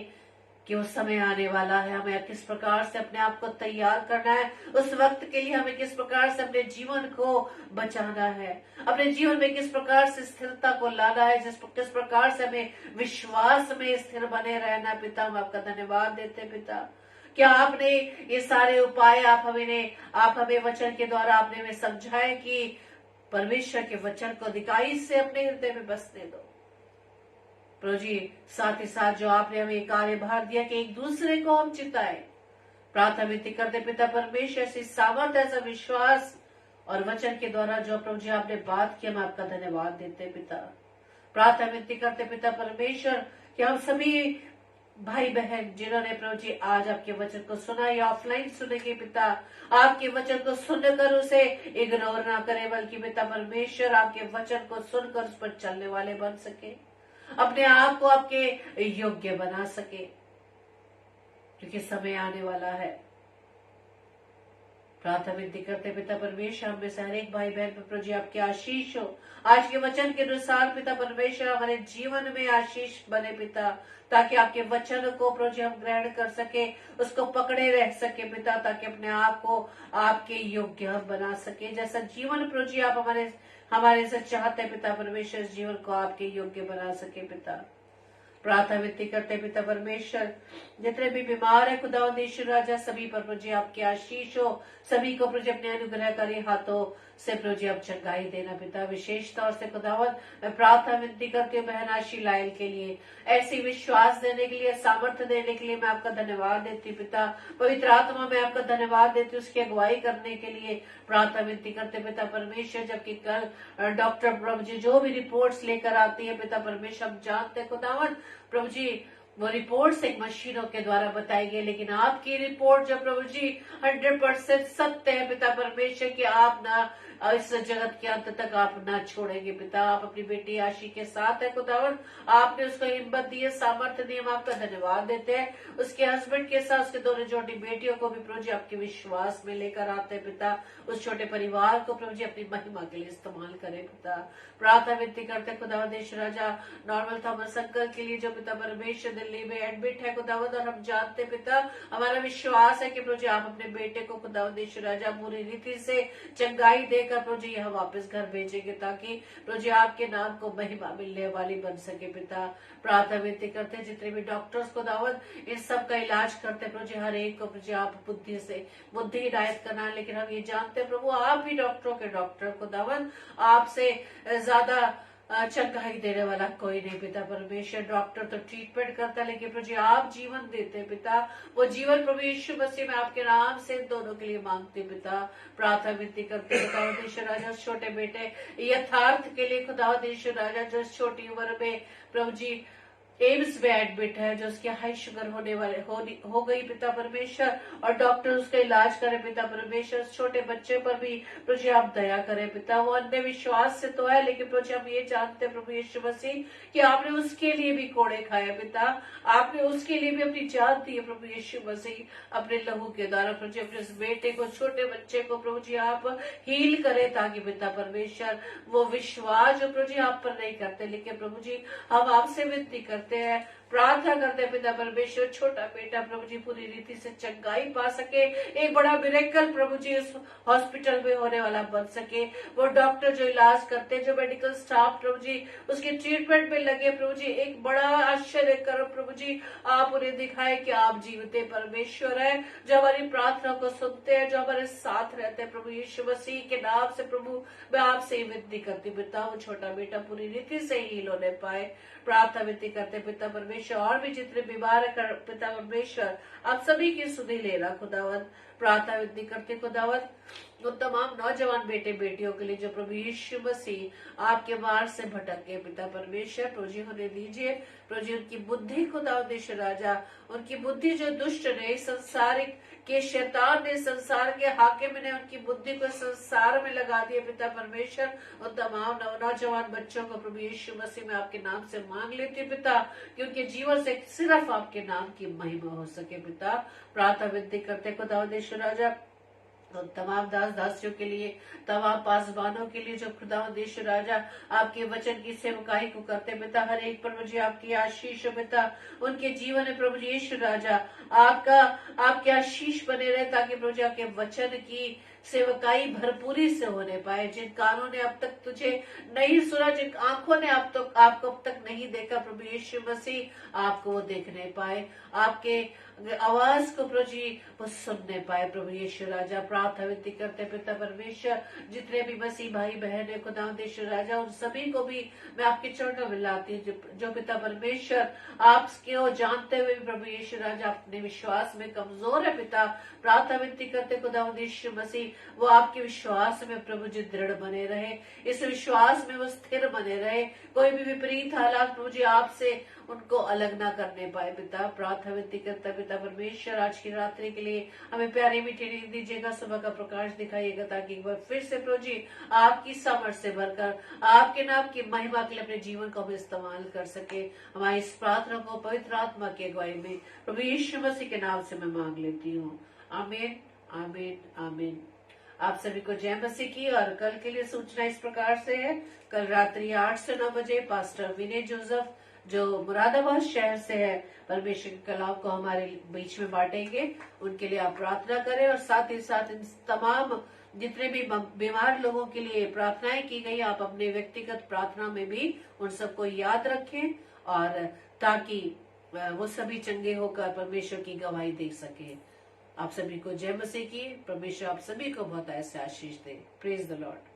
कि वो समय आने वाला है, हमें किस प्रकार से अपने आप को तैयार करना है, उस वक्त के लिए हमें किस प्रकार से अपने जीवन को बचाना है, अपने जीवन में किस प्रकार से स्थिरता को लाना है, किस प्रकार से हमें विश्वास में स्थिर बने रहना। पिता हम आपका धन्यवाद देते पिता, क्या आपने ये सारे उपाय आप हमें वचन के द्वारा आपने हमें समझाए कि परमेश्वर के वचन को अधिकाई से अपने हृदय में बसने दो प्रभु जी। साथ ही साथ जो आपने हमें कार्यभार दिया कि एक दूसरे को हम चिताए, प्रार्थना विनती करते पिता परमेश्वर ऐसी सामर्थ, ऐसा विश्वास और वचन के द्वारा जो प्रभु जी आपने बात की, हम आपका धन्यवाद देते पिता। प्रार्थना विनती करते पिता परमेश्वर कि हम सभी भाई बहन जिन्होंने प्रभु जी आज आपके वचन को सुना या ऑफलाइन सुनेंगे पिता, आपके वचन को सुनकर उसे इग्नोर ना करें, बल्कि पिता परमेश्वर आपके वचन को सुनकर उस पर चलने वाले बन सके, अपने आप को आपके योग्य बना सके, क्योंकि समय आने वाला है। प्रार्थना विनती करते पिता परमेश्वर हमें से हर एक भाई बहन पर प्रभु जी आपकी आशीष हो। आज के वचन के अनुसार पिता परमेश्वर हमारे जीवन में आशीष बने पिता, ताकि आपके वचन को प्रभु जी हम ग्रहण कर सके, उसको पकड़े रह सके पिता, ताकि अपने आप को आपके योग्य हम बना सके। जैसा जीवन प्रभु जी आप हमारे से चाहते पिता परमेश्वर, इस जीवन को आपके योग्य बना सके पिता। प्रार्थना विनती करते पिता परमेश्वर जितने भी बीमार है खुदावंद यीशु राजा, सभी पर प्रभु जी आपकी आशीष हो, सभी को प्रभु जी अपने अनुग्रहकारी हाथों से प्रभु जी आप चंगाई देना पिता। विशेष तौर से खुदावंद मैं प्रार्थना विनती करती हूँ बहन आशी लायल के लिए, ऐसी विश्वास देने के लिए, सामर्थ्य देने के लिए मैं आपका धन्यवाद देती पिता। पवित्र आत्मा में आपका धन्यवाद देती, उसकी अगुवाई करने के लिए प्रार्थना विनती करते पिता परमेश्वर। जबकि कल डॉक्टर प्रभु जी जो भी रिपोर्ट्स लेकर आती है पिता परमेश्वर, हम जानते हैं खुदावंद प्रभु जी वो रिपोर्ट्स एक मशीनों के द्वारा बताई गई, लेकिन आपकी रिपोर्ट जो प्रभु जी 100% सत्य है पिता परमेश्वर, कि आप ना इस जगत के अंत तक आप ना छोड़ेंगे पिता। आप अपनी बेटी आशी के साथ है खुदावन, आपने उसको हिम्मत दी है, सामर्थ्य दी, हम आपका धन्यवाद देते हैं। उसके हस्बैंड के साथ उसके दोनों छोटी बेटियों को भी प्रभु जी आपके विश्वास में लेकर आते हैं पिता। उस छोटे परिवार को प्रभु जी अपनी महिमा के लिए इस्तेमाल करें पिता। प्रार्थना विनती करते खुदावंद यीशु राजा नॉर्मल थॉमस अंकल के लिए जो पिता परमेश्वर दिल्ली में एडमिट है खुदावंद, और हम जानते पिता, हमारा विश्वास है कि प्रभु जी आप अपने बेटे को खुदावंद यीशु राजा पूरी रीति से चंगाई देकर प्रभु जी यहाँ वापस घर भेजेंगे, ताकि प्रभु जी आपके नाम को महिमा मिलने वाली बन सके पिता। प्रार्थना विनती करते जितने भी डॉक्टर्स को दावत इन सब का इलाज करते प्रभु जी, हर एक को प्रभु जी आप बुद्धि हिदायत करना, लेकिन हम ये जानते प्रभु आप ही डॉक्टरों के डॉक्टर को दावत, आपसे ज्यादा चंगाई देने वाला कोई नहीं पिता परमेश्वर। डॉक्टर तो ट्रीटमेंट करता है, लेकिन प्रभु जी आप जीवन देते हैं पिता। वो जीवन प्रभु यीशु मसीह में आपके नाम से दोनों के लिए मांगते पिता। प्रार्थना विनती करते खुदावंद यीशु राजा छोटे बेटे यथार्थ के लिए खुदावंद यीशु राजा, जो छोटी उम्र में प्रभु जी एम्स में एडमिट है, जो उसकी हाई शुगर हो गई पिता परमेश्वर, और डॉक्टर उसका इलाज करे पिता परमेश्वर। छोटे बच्चे पर भी प्रभु जी आप दया करें पिता। वो अन्य विश्वास से तो है, लेकिन प्रभु जी हम ये जानते हैं प्रभु यीशु मसीह कि आपने उसके लिए भी कोड़े खाए पिता, आपने उसके लिए भी अपनी जान दी है प्रभु यीशु मसीह अपने लहू के द्वारा। प्रभु जी अपने उस बेटे को, छोटे बच्चे को प्रभु जी आप हील करें, ताकि पिता परमेश्वर वो विश्वास जो प्रभु जी आप पर नहीं करते, लेकिन प्रभु जी हम आपसे विनती करते हैं, प्रार्थना करते हैं पिता परमेश्वर, छोटा बेटा प्रभु जी पूरी रीति से चंगाई पा सके, एक बड़ा मिरेकल प्रभु जी इस हॉस्पिटल में होने वाला बन सके। वो डॉक्टर जो इलाज करते हैं, जो मेडिकल स्टाफ प्रभु जी उसके ट्रीटमेंट में लगे प्रभु जी, एक बड़ा आश्चर्य करो प्रभु जी, आप उन्हें दिखाए कि आप जीवित परमेश्वर है, जो हमारी प्रार्थना को सुनते हैं, जो हमारे साथ रहते हैं प्रभु यीशु मसीह के नाम से। प्रभु मैं आपसे विनती करती पिता, वो छोटा बेटा पूरी रीति से हील होने पाए। प्रार्थना विनती करते पिता परमेश्वर, और भी जितने बीमार है पिता परमेश्वर आप सभी की सुधि लेना खुदावंत। प्रार्थना विनती करते खुदावंत उन तमाम नौजवान बेटे बेटियों के लिए जो प्रभु यीशु मसीह आपके मार्ग से भटक गए पिता परमेश्वर, प्रभु जी होने दीजिए। प्रभु जी उनकी बुद्धि को दाऊदेश राजा, उनकी बुद्धि जो दुष्ट ने, संसारिक के शैतान ने, संसार के हाकिम ने उनकी बुद्धि को संसार में लगा दिया पिता परमेश्वर। उन तमाम नौजवान बच्चों को प्रभु यीशु मसीह में आपके नाम से मांग लेती हूँ पिता, कि उनके जीवन से सिर्फ आपके नाम की महिमा हो सके पिता। प्रार्थना विनती करते को दाऊदेश राजा और तमाम दास दासियों के लिए, तमाम पासबानों के लिए जो खुदावंद राजा आपके वचन की सेवकाई को करते पिता, हर एक पर मुझे आपकी आशीष हो पिता। उनके जीवन में प्रभु यीशु राजा आपके आशीष बने रहे, ताकि प्रभु जी आपके वचन की सेवकाई भरपूरी से होने पाए। जिन कानों ने अब तक तुझे नहीं सुना, जिन आंखों ने आपको अब तक नहीं देखा, प्रभु यीशु मसीह आपको वो देखने पाए, आपके आवाज को प्रभु जी वो सुनने पाए। प्रभु यीशु राजा प्रार्थना विनती करते पिता परमेश्वर, जितने भी मसीह भाई बहन है खुदावंद यीशु राजा, उन सभी को भी मैं आपके चरणों में लाती हूँ, जो पिता परमेश्वर आपके वो जानते हुए भी प्रभु यीशु राजा अपने विश्वास में कमजोर है पिता। प्रार्थना विनती करते खुदावंद यीशु मसीह, वो आपके विश्वास में प्रभु जी दृढ़ बने रहे, इस विश्वास में वो स्थिर बने रहे, कोई भी विपरीत हालात प्रभु जी आपसे उनको अलग ना करने पाए पिता। प्रार्थना विनती करता पिता परमेश्वर, आज की रात्रि के लिए हमें प्यारी मीठी नींद दीजिएगा, सुबह का प्रकाश दिखाइएगा, ताकि एक बार फिर से प्रभु जी आपकी समझ से भरकर आपके नाम की महिमा के लिए अपने जीवन को हम इस्तेमाल कर सके। हमारी इस प्रार्थना को पवित्र आत्मा की अगुवाई में प्रभु यीशु मसीह के नाम से मैं मांग लेती हूँ, आमीन आमीन आमीन। आप सभी को जय मसीह की। और कल के लिए सूचना इस प्रकार से है, कल रात्रि 8 से 9 बजे पास्टर विनय जोसेफ जो मुरादाबाद शहर से है, परमेश्वर के कलाम को हमारे बीच में बांटेंगे। उनके लिए आप प्रार्थना करें, और साथ ही साथ इन तमाम जितने भी बीमार लोगों के लिए प्रार्थनाएं की गई, आप अपने व्यक्तिगत प्रार्थना में भी उन सबको याद रखें, और ताकि वो सभी चंगे होकर परमेश्वर की गवाही दे सके। आप सभी को जय मसीह की। परमेश्वर आप सभी को बहुत ऐसे आशीष दे। Praise the Lord.